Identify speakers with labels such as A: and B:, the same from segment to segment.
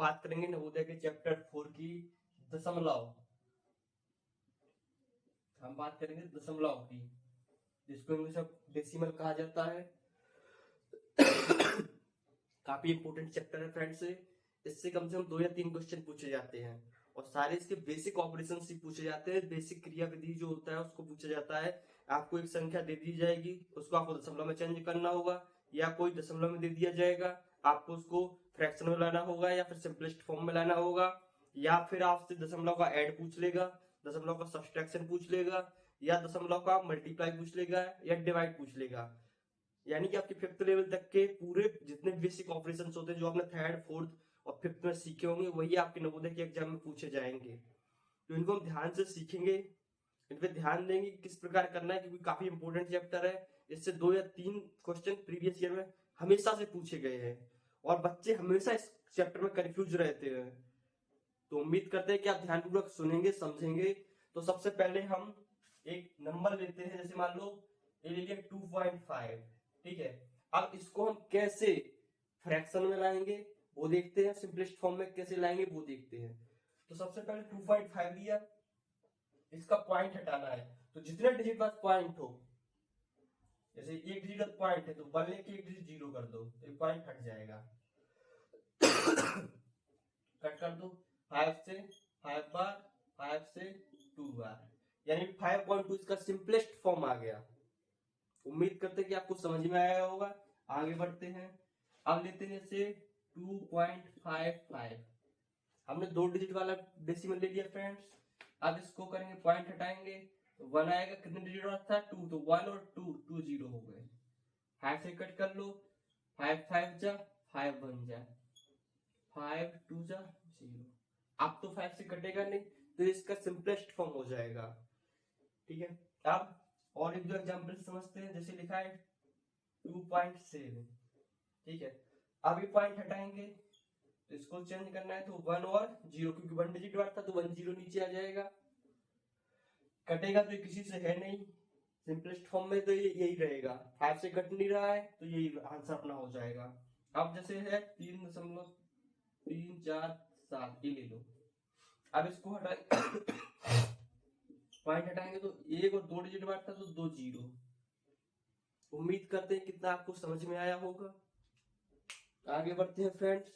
A: बात करेंगे नवोदय के चैप्टर 4 की दशमलव। हम बात करेंगे दशमलव की, जिसको इंग्लिश में डेसिमल कहा जाता है। काफी इंपोर्टेंट चैप्टर है फ्रेंड्स। इससे कम से कम 2 या 3 क्वेश्चन पूछे जाते हैं और सारे इसके बेसिक ऑपरेशन ही पूछे जाते हैं। बेसिक क्रियाविधि जो होता है उसको पूछा जाता है। आपको एक संख्या दे दी जाएगी, उसको आपको दशमलव में चेंज करना होगा, या कोई दशमलव में दे दिया जाएगा, आपको उसको फ्रैक्शन में लाना होगा या फिर सिंपलेस्ट फॉर्म में लाना होगा, या फिर आपसे दशमलव का ऐड पूछ लेगा, दशमलव का सब्सट्रैक्शन पूछ लेगा, या दशमलव का मल्टीप्लाई पूछ लेगा, या डिवाइड पूछ लेगा। यानी कि आपके 5th लेवल तक के पूरे जितने बेसिक ऑपरेशंस होते हैं जो आपने 3rd, 4th और 5th में सीखे होंगे, वही आपके नवोदय के एग्जाम में पूछे जाएंगे। तो इनको हम ध्यान से सीखेंगे, इन पे ध्यान देंगे किस प्रकार करना है, क्योंकि काफी इंपोर्टेंट चैप्टर है। इससे 2 या 3 क्वेश्चन प्रीवियस ईयर में हमेशा से पूछे गए हैं और बच्चे हमेशा इस चैप्टर में कंफ्यूज रहते हैं। तो उम्मीद करते हैं कि आप ध्यानपूर्वक सुनेंगे, समझेंगे। तो सबसे पहले हम एक नंबर लेते हैं, जैसे मान लो ये ले लिया 2.5, ठीक है। अब इसको हम कैसे फ्रैक्शन में लाएंगे वो देखते हैं, सिंपलेस्ट फॉर्म में कैसे लाएंगे वो देखते हैं। तो सबसे पहले 2.5 लिया, इसका पॉइंट हटाना है। तो जितने डिजिट पास पॉइंट हो, जैसे एक डिजिट पॉइंट है तो 1 लेके एक डिजिट 0 कर दो तो पॉइंट हट जाएगा। कट कर दो 5 से 5 बार, 5 से 2 बार, यानी 5.2 इसका सिंपलेस्ट फॉर्म आ गया। उम्मीद करते हैं कि आपको समझ में आया होगा। आगे बढ़ते हैं। अब लेते हैं जैसे 2.55, हमने 2 डिजिट वाला डेसिमल ले लिया फ्रेंड्स। अब इसको करेंगे, पॉइंट हटाएंगे तो 1 आएगा। कितने डिजिट और था 2, तो 1 और 2 0 हो गए। 5 से कट कर लो, 5 5 जा 5 1 जा 5 2 जा 0। अब तो 5 से कटेगा नहीं तो इसका सिंपलेस्ट फॉर्म हो जाएगा, ठीक है। अब और एक दो एग्जांपल समझते हैं। जैसे लिखा है 2.7, ठीक है। अभी पॉइंट हटाएंगे तो इसको चेंज करना है तो 1 और 0, क्योंकि 1 डिजिट बार था तो 1 0 नीचे आ जाएगा। कटेगा तो किसी से है नहीं, सिंपलेस्ट फॉर्म में तो ये यही रहेगा। 5 से कट नहीं रहा है तो यही आंसर अपना हो जाएगा। अब जैसे है 3.347 ये ले लो। अब इसको हटाएंगे पॉइंट हटाएंगे तो 1 और 2 डिजिट बार था तो 2 0। उम्मीद करते हैं कितना आपको समझ में आया होगा। आगे बढ़ते हैं फ्रेंड्स।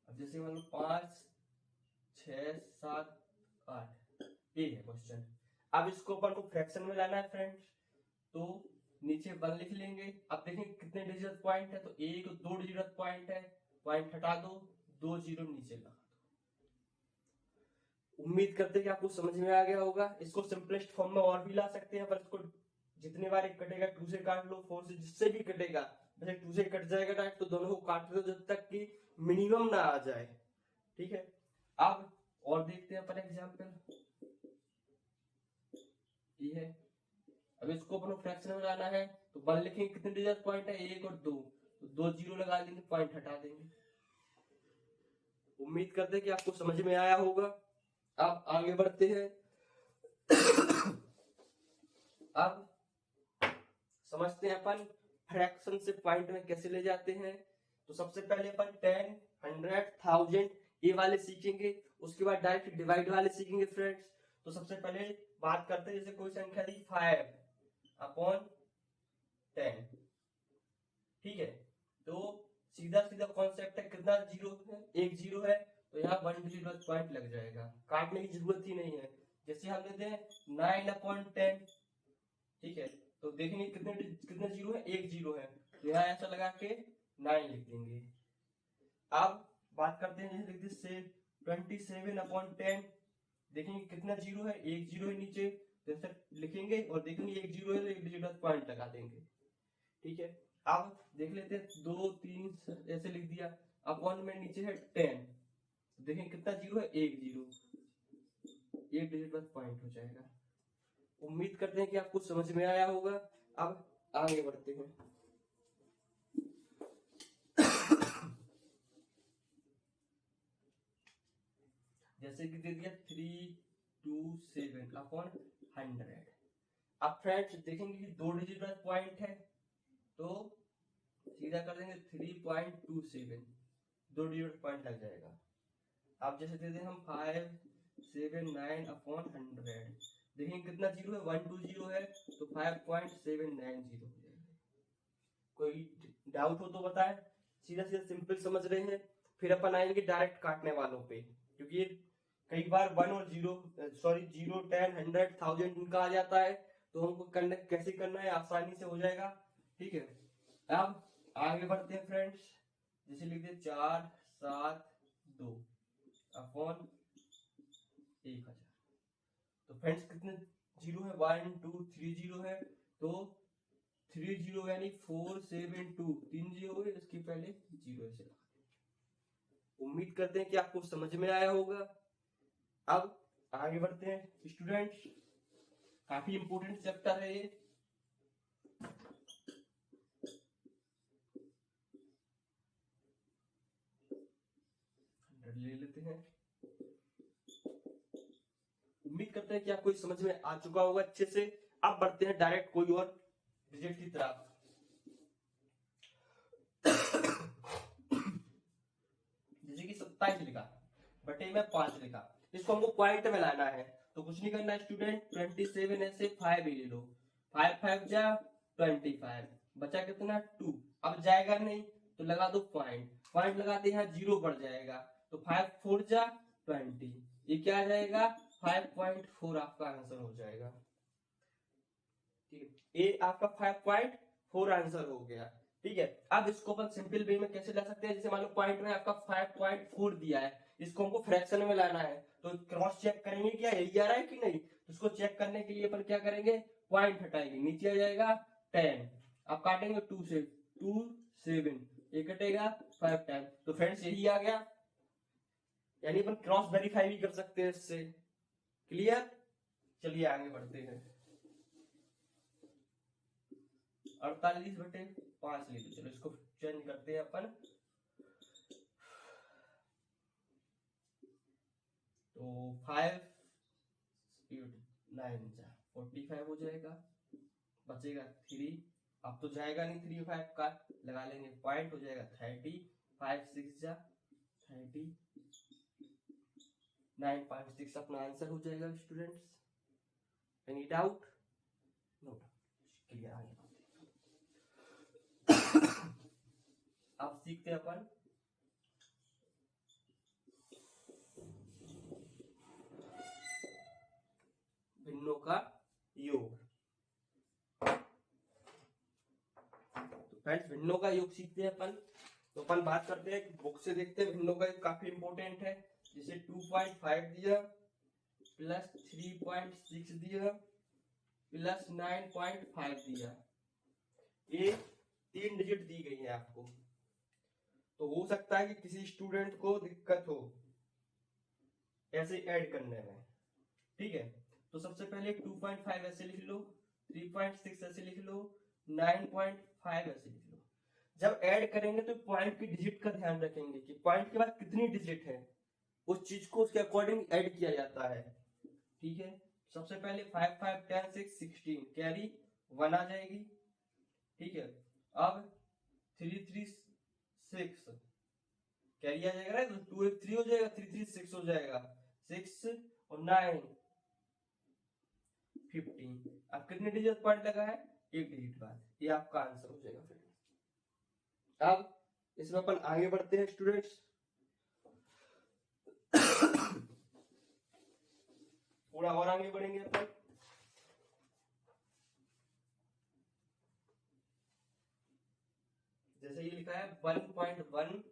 A: अब जैसे मान लो 5 6 7 8 ये है क्वेश्चन। अब इसको अपन को फ्रैक्शन में लाना है फ्रेंड्स, तो नीचे 1 लिख लेंगे। अब देखें कितने डिजिट पॉइंट है, तो 1 2 डिजिट पॉइंट है, पॉइंट हटा दो, 2 0 नीचे लगा दो। उम्मीद करते हैं कि आपको समझ में आ गया होगा। इसको सिंपलेस्ट फॉर्म में और भी ला सकते हैं, पर इसको जितने बार एक कटेगा 2 से काट लो, 4 से, जिससे भी कटेगा। जैसे 2 से कट जाएगा डायरेक्ट तो दोनों को काट दो जब तक कि मिनिमम ना आ जाए, ठीक है। अब और देखते हैं अपन एग्जांपल, ये है। अब इसको अपन फ्रैक्शन में लाना है तो 1 लिखेंगे, कितने डिजिट पॉइंट है 1 और 2, तो 2 0 लगा देंगे, पॉइंट हटा देंगे। उम्मीद करते हैं कि आपको समझ में आया होगा। अब आगे बढ़ते हैं। अब समझते हैं अपन फ्रैक्शन से पॉइंट में कैसे ले जाते हैं। तो सबसे पहले अपन 10 100 1000 ये वाले सीखेंगे, उसके बाद डायरेक्ट डिवाइड वाले सीखेंगे फ्रेंड्स। तो सबसे पहले बात करते हैं, जैसे कोई संख्या दी 5/10, ठीक है। तो सीधा सीधा कॉन्सेप्ट है, कितना 0 है, 1 0 है, तो यहाँ 1 डिजिट पॉइंट लग जाएगा, काटने की जरूरत ही नहीं है। जैसे हम लेते हैं 9/10, ठीक है। तो देखेंगे कितने कितने 0 है, 1 0 है, तो यहाँ ऐसा लगा के 9 लिख देंगे। अब बात करते हैं, जैसे लिख दी 27/10, देखेंगे कितना 0 है, 1 0 है नीचे, जैसे लिखेंगे और देखेंगे 1 0 है तो 1 डिजिट पॉइंट लगा देंगे, ठीक है। अब देख लेते हैं 2 3 ऐसे लिख दिया। अपॉन में नीचे है 10, देखें कितना 0 है, 1 0, 1 डिजिट बस पॉइंट हो जाएगा। उम्मीद करते हैं कि आपको समझ में आया होगा। अब आगे बढ़ते हैं। जैसे कि दे दिया 327/100। अब फ्रेंड्स देखेंगे कि 2 डिजिट वाला पॉइंट है तो सीधा कर देंगे 3.27, 2 डिजिट पॉइंट लग जाएगा। अब जैसे दे दें हम 579/100, देखेंगे कितना जीरो है, 120 है तो 5.790 हो जाएगा। कोई डाउट हो तो बताएं, सीधा सीधा सिंपल समझ रहे हैं। फिर अपन आएंगे डायरेक्ट काटने वालों पे, क्योंकि कई बार 1 और 0 0, 10, 100, 1000 इनका आ जाता है, तो हमको करना कैसे करना है, आसानी से हो जाएगा। ठीक है, अब आगे बढ़ते हैं फ्रेंड्स। जैसे लिखते 472/1000। तो फ्रेंड्स कितने जीरो है, 1 2 3 जीरो है, तो 3 जीरो यानी 472, 3 जीरो है, इसके पहले जीरो ऐसे लगा। उम्मीद करते हैं कि आपको समझ में आया होगा। अब आगे बढ़ते हैं स्टूडेंट्स, काफी इंपोर्टेंट चैप्टर है ये। ले लेते हैं। उम्मीद करते हैं कि आपको समझ में आ चुका होगा अच्छे से। अब बढ़ते हैं डायरेक्ट कोई और डिजिट की तरफ। जैसे कि 27 लिखा बटे में 5 लिखा, इसको हमको पॉइंट में लाना है, तो कुछ नहीं करना स्टूडेंट, 27 ऐसे 5 ही ले लो, 5 5 जा 25, बचा कितना 2। अब जाएगा नहीं तो लगा दो पॉइंट, पॉइंट लगाते हैं जीरो बढ़ जाएगा, तो 5 4 जा 20, ये क्या आ जाएगा 5.4 आपका आंसर हो जाएगा। ठीक है, ये आपका 5.4 आंसर हो गया। ठीक है, अब इसको अपन सिंपल वे में कैसे ला सकते हैं, जैसे मान लो पॉइंट में आपका 5.4 दिया है, इसको हमको फ्रैक्शन में लाना है, तो क्रॉस चेक करेंगे क्या यही आ रहा है कि नहीं, तो इसको चेक करने के लिए अपन क्या करेंगे, पॉइंट हटाएंगे, नीचे आ जाएगा 10, अब काटेंगे 2 से 2 7, ये कटेगा 5 टाइम, तो फ्रेंड्स यही आ गया, यानी अपन क्रॉस वेरीफाई भी कर सकते हैं इससे। क्लियर, चलिए आगे बढ़ते हैं। 48/5 ले लो, चलो इसको चेंज करते हैं अपन, तो 5 9 45 हो जाएगा, बचेगा 3, अब तो जाएगा नहीं 3 5 का, लगा लेंगे पॉइंट, हो जाएगा 30, 5 6 जा 30, 9.6 अपना आंसर हो जाएगा students. Any doubt? No doubt, clear. आगे अब सीखते हैं अपन भिन्नों का योग। तो फ्रेंड्स भिन्नों का योग सीखते हैं अपन, तो अपन बात करते हैं बुक से देखते हैं, भिन्नों का योग काफी इंपॉर्टेंट है। जैसे 2.5 दिया प्लस 3.6 दिया प्लस 9.5 दिया, ये 3 डिजिट दी गई है आपको, तो हो सकता है कि किसी स्टूडेंट को दिक्कत हो ऐसे ऐड करने में। ठीक है, तो सबसे पहले 2.5 ऐसे लिख लो, 3.6 ऐसे लिख लो, 9.5 ऐसे लिख लो। जब ऐड करेंगे तो पॉइंट की डिजिट का ध्यान रखेंगे कि पॉइंट के बाद कितनी डिजिट है, उस चीज को उसके अकॉर्डिंग ऐड किया जाता है। ठीक है, सबसे पहले 5 5 10 6 16 कैरी 1 आ जाएगी। ठीक है, अब 3 3 6 कैरी आ जाएगा ना, तो 2 3 हो जाएगा, 3 3 6 हो जाएगा, 6 और 9 15। अब कितने डिजिट पॉइंट लगा है, एक डिजिट बाद, ये आपका आंसर हो जाएगा फ्रेंड्स। अब इसमें अपन आगे बढ़ते हैं स्टूडेंट्स। थोड़ा और आगे बढ़ेंगे अपन, जैसे ये लिखा है 1.1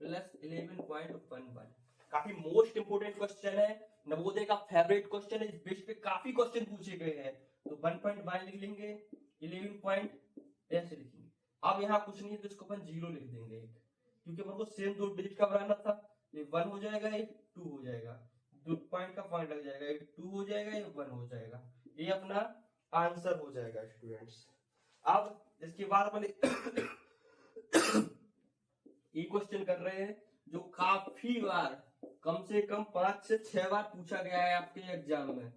A: प्लस 11.11, काफी मोस्ट इंपोर्टेंट क्वेश्चन है, नवोदय का फेवरेट क्वेश्चन है, इस बेस पे काफी क्वेश्चन पूछे गए हैं। तो 1.1 लिख लेंगे, 11 पॉइंट ऐसे लिखेंगे। अब यहाँ कुछ नहीं है तो इसको अपन 0 लिख देंगे, क्योंकि अपन को सेम 2 डिजिट का बनाना था, ये 1 हो जाएगा, ये 2 हो जाएगा, 2 पॉइंट का पॉइंट लग जाएगा, ये 2 हो जाएगा, ये 1 हो जाएगा, ये अपना आंसर हो जाएगा स्टूडेंट्स। अब इसके बाद अपन ये क्वेश्चन कर रहे हैं जो काफी बार, कम से कम 5 से 6 बार पूछा गया है आपके एग्जाम में।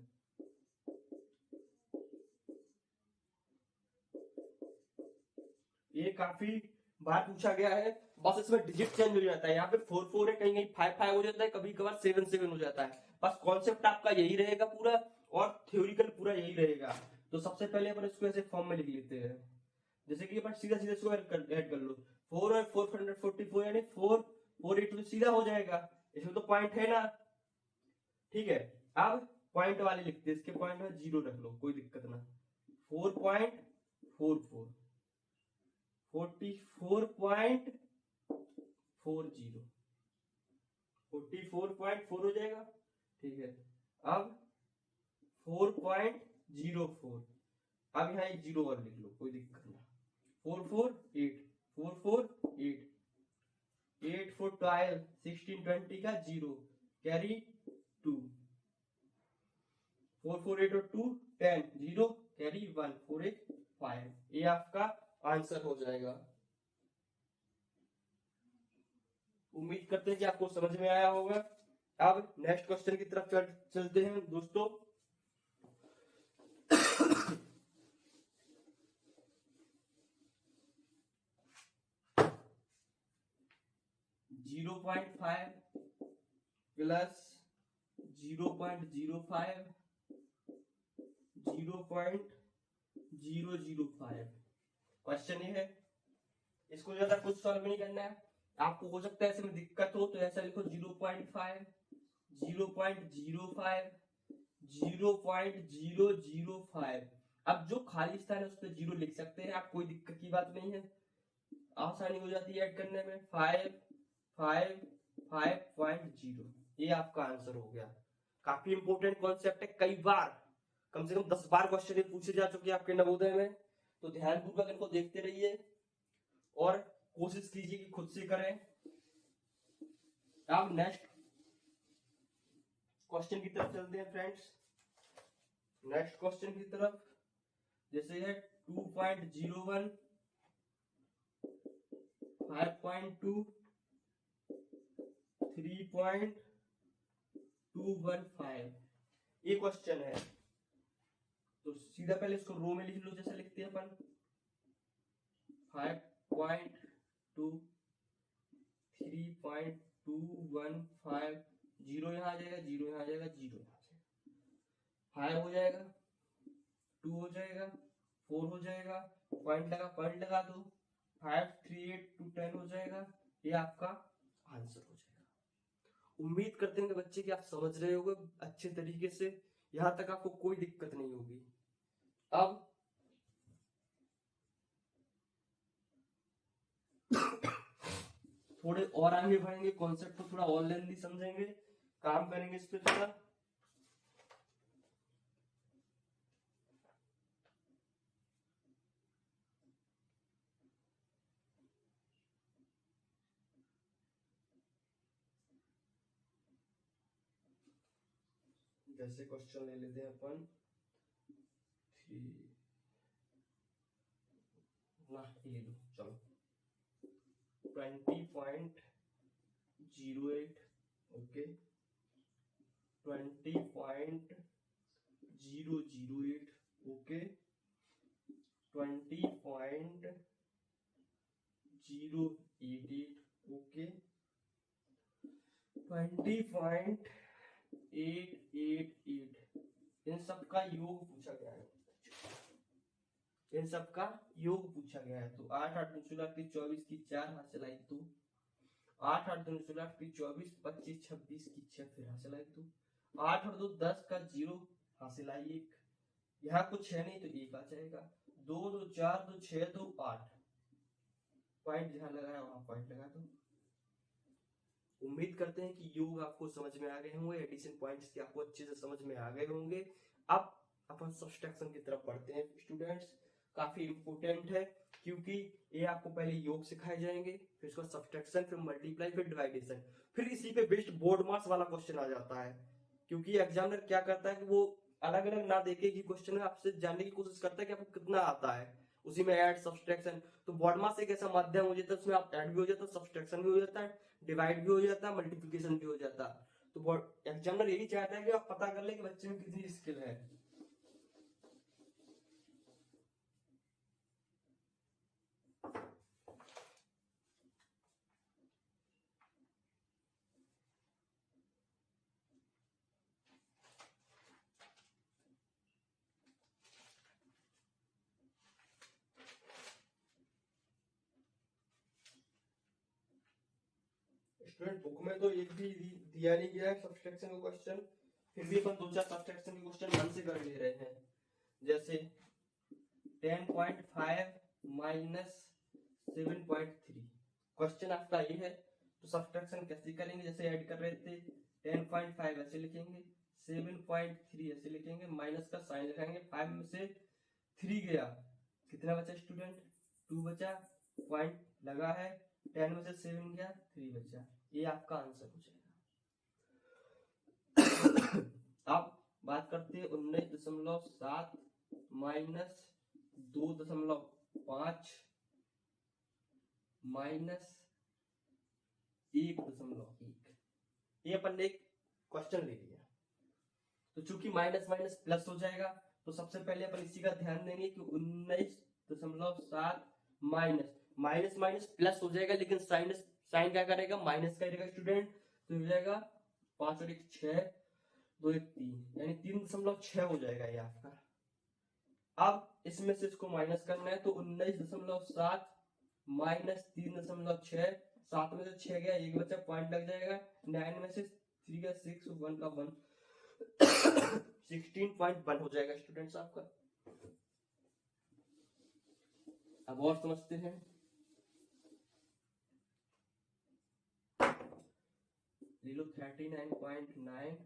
A: ये काफी बार पूछा गया है, बस इसमें डिजिट चेंज हो जाता है, यहाँ पे 4 4 है, कहीं कहीं 5 5 हो जाता है, कभी कभार 7 7 हो जाता है। बस कॉन्सेप्ट आपका यही रहेगा पूरा, और थ्योरिकल पूरा यही रहेगा। तो सबसे पहले अपन इसको ऐसे फॉर्म में लिख लेते हैं, जैसे कि अपन सीधा सीधा इसको ऐड कर लो, 4 और 444 यानी 4 4 8 तो सीधा हो जाएगा, इसमें तो पॉइंट है ना। ठीक है, अब पॉइंट वाले लिखते हैं, इसके पॉइंट में 0 रख लो, कोई दिक्कत ना। 4.44 44.40 44.4 हो जाएगा। ठीक है, अब 4.04, अब यहाँ एक 0 और लिख लो, कोई दिक्कत ना। 448 448 8 4 12 16 20 का 0 कैरी 2 4 4 8 और 2 10 0 कैरी 1 4 1 5, ये आपका आंसर हो जाएगा। उम्मीद करते हैं कि आपको समझ में आया होगा। अब नेक्स्ट क्वेश्चन की तरफ चलते हैं दोस्तों। Zero point five plus 0.05 0.005 question ये है। इसको ज्यादा कुछ सॉल्व नहीं करना है, आपको हो सकता है ऐसे में दिक्कत हो तो ऐसा लिखो 0.5 0.05 0.005। अब जो खाली स्थान है उस पर 0 लिख सकते हैं आप, कोई दिक्कत की बात नहीं है, आसानी हो जाती है ऐड करने में। 5.0 ये आपका आंसर हो गया। काफी इंपोर्टेंट कॉन्सेप्ट है, कई बार कम से कम 10 बार क्वेश्चन पूछे जा चुके हैं आपके नवोदय में, तो ध्यानपूर्वक इनको देखते रहिए और कोशिश कीजिए कि खुद से करें। अब नेक्स्ट क्वेश्चन की तरफ चलते हैं फ्रेंड्स। नेक्स्ट क्वेश्चन की तरफ जैसे है 2.01 5.2 3.215 ये क्वेश्चन है। तो सीधा पहले इसको रो में लिख लो, जैसे लिखते हैं अपन 5.2 3.215 0 यहाँ आ जाएगा, 0 यहाँ आ जाएगा, 0 यहाँ से 5 हो जाएगा, 2 हो जाएगा, 4 हो जाएगा, पॉइंट लगा दो, 5 3 8 2 10 हो जाएगा, ये आपका आंसर हो जाएगा। उम्मीद करते हैं कि बच्चे कि आप समझ रहे होंगे अच्छे तरीके से, यहां तक आपको कोई दिक्कत नहीं होगी। अब थोड़े और आगे बढ़ेंगे, कॉन्सेप्ट को थोड़ा और लेंथी समझेंगे, काम करेंगे इस पे थोड़ा। जैसे क्वेश्चन ले लेते हैं अपन ना, ये लो चलो 20.08 ओके 20.008 ओके 20.088 ओके 20.888 इन सब का योग पूछा गया है, इन सब का योग पूछा गया है। तो 8 8 2 16 24 की 4 हासिल आई, तो 8 8 2 16 24 25 26 की 6 फिर हासिल आई, तो 8 और 2 10 का 0 हासिल आई 1, यहाँ कुछ है नहीं तो 1 आ जाएगा, 2 2 4 2 6 2 8, पॉइंट जहां लगाया वहां पॉइंट लगा दो। उम्मीद करते हैं कि योग आपको समझ में आ गए होंगे, एडिशन पॉइंट्स की आपको अच्छे से समझ में आ गए होंगे। अब अपन सब्सट्रैक्शन की तरफ बढ़ते हैं स्टूडेंट्स। काफी इंपोर्टेंट है क्योंकि ये आपको पहले योग सिखाए जाएंगे, फिर उसका सब्सट्रैक्शन, फिर मल्टीप्लाई, फिर डिवाइडेशन, फिर इसी पे बेस्ड बोर्ड मार्क्स वाला क्वेश्चन आ जाता है। क्योंकि एग्जामिनर क्या करता है कि वो अलग अलग ना देखे कि क्वेश्चन में आपसे जानने की कोशिश करता है कि आपको कितना आता है, उसी में ऐड सब्सट्रैक्शन। तो बोर्ड मार्क्स एक ऐसा माध्यम हो जाता है, उसमें आप ऐड भी हो जाता है, सब्सट्रैक्शन भी हो जाता है, डिवाइड भी हो जाता है, मल्टीप्लिकेशन भी हो जाता है। तो बोर्ड एग्जामिनर यही चाहता है कि आप पता कर ले कि बच्चे में कितनी स्किल है। स्टूडेंट बुक में तो एक भी दिया नहीं गया है सब्सट्रैक्शन का क्वेश्चन, फिर भी अपन 2-4 सब्सट्रैक्शन के क्वेश्चन मन से कर ले रहे हैं। जैसे 10.5 माइनस 7.3 क्वेश्चन आपका ये है, तो सब्सट्रैक्शन कैसे करेंगे? जैसे ऐड कर रहे थे 10.5 ऐसे लिखेंगे, 7.3 ऐसे लिखेंगे, माइनस का साइन लगाएंगे, 5 में से 3 गया, कितना बचा स्टूडेंट? 2 बचा, पॉइंट लगा है, 10 में से 7 गया, 3 बचा, ये आपका आंसर हो जाएगा। अब बात करते हैं 19.7 माइनस 2.5 माइनस 1.1, ये अपन ने एक क्वेश्चन ले लिया। तो चूंकि माइनस माइनस प्लस हो जाएगा, तो सबसे पहले अपन इसी का ध्यान देंगे कि 19.7 माइनस माइनस माइनस प्लस हो जाएगा, लेकिन साइन क्या करेगा? माइनस करेगा स्टूडेंट। तो हो जाएगा 5 और 1 6, 2 1 3, यानी 3.6 हो जाएगा ये आपका। अब इसमें से इसको माइनस करना है, तो 19.7 माइनस 3.6, 7 में से 6 गया, 1 बचा, पॉइंट लग जाएगा, 9 में से 3 गया, 6, 1 का 1 16.1 हो जाएगा स्टूडेंट्स आपका। अब और समझते हैं। ले लो 39.9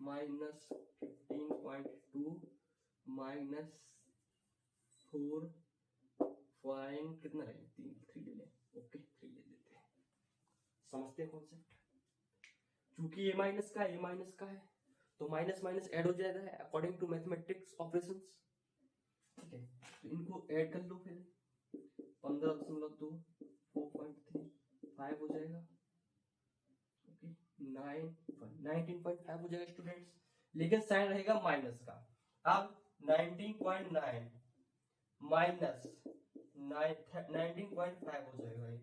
A: माइनस 15.2 माइनस 4 पॉइंट कितना रहे? 3 ले लें। ओके 3 ले लेते हैं। समझते हैं कॉन्सेप्ट। चूंकि ये माइनस का है, तो माइनस माइनस ऐड हो जाएगा अकॉर्डिंग टू मैथमेटिक्स ऑपरेशंस। ठीक है, तो इनको ऐड कर लो फिर। 15.2 4.3 5 हो जाएगा। ओके 19.5 हो जाएगा स्टूडेंट्स, लेकिन साइन रहेगा माइनस का। अब 19.9 माइनस 19.5 हो जाएगा ये।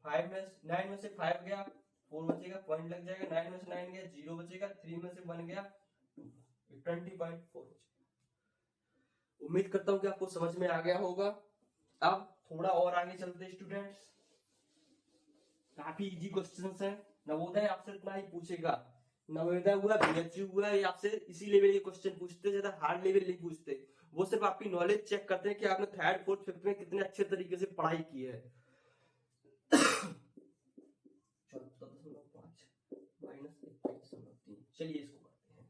A: 9 में से 5 गया, 4 बचेगा, पॉइंट लग जाएगा, 9 में से 9 गया, 0 बचेगा, 3 में से 1 गया, 20.4 हो जाएगा। उम्मीद करता हूं कि आपको समझ में आ गया होगा। अब थोड़ा और आगे चलते हैं स्टूडेंट्स। काफी इजी क्वेश्चंस हैं। नवोदय आपसे इतना ही पूछेगा, नवोदय हुआ, बीएचयू हुआ, ये आपसे इसी लेवल के क्वेश्चन पूछते, ज्यादा हार्ड लेवल नहीं पूछते। वो सिर्फ आपकी नॉलेज चेक करते हैं कि आपने 3rd 4th 5th में कितने अच्छे तरीके से पढ़ाई की है। 14.5 माइनस 21.3, चलिए इसको करते हैं।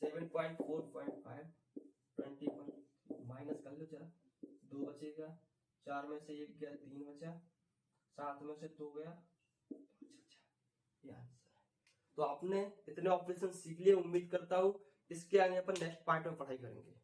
A: 7.4.5 20 माइनस कर लो जरा, 2 बचेगा, 4 में से 1 गया, 3 बचा, 7 में से 2 गया, ये आंसर है। तो आपने इतने ऑपरेशन सीख लिए। उम्मीद करता हूँ इसके आगे अपन नेक्स्ट पार्ट में पढ़ाई करेंगे।